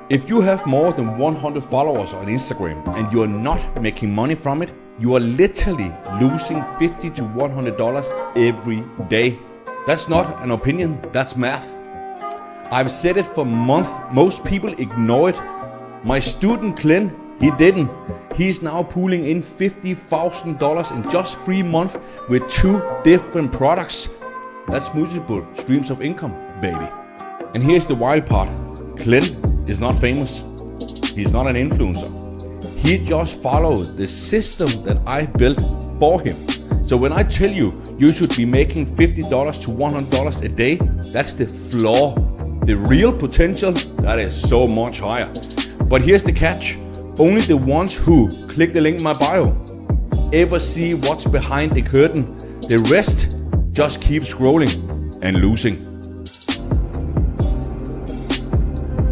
If you have more than 100 followers on Instagram and you are not making money from it, you are literally losing $50 to $100 every day. That's not an opinion, that's math. I've said it for months, most people ignore it. My student Clint, he didn't. He's now pooling in $50,000 in just 3 months with 2 different products. That's multiple streams of income, baby. And here's the wild part. Clint is not famous. He's not an influencer. He just followed the system that I built for him. So when I tell you you should be making $50 to $100 a day, that's the flaw. The real potential, that is so much higher. But here's the catch. Only the ones who click the link in my bio ever see what's behind the curtain. The rest just keep scrolling and losing.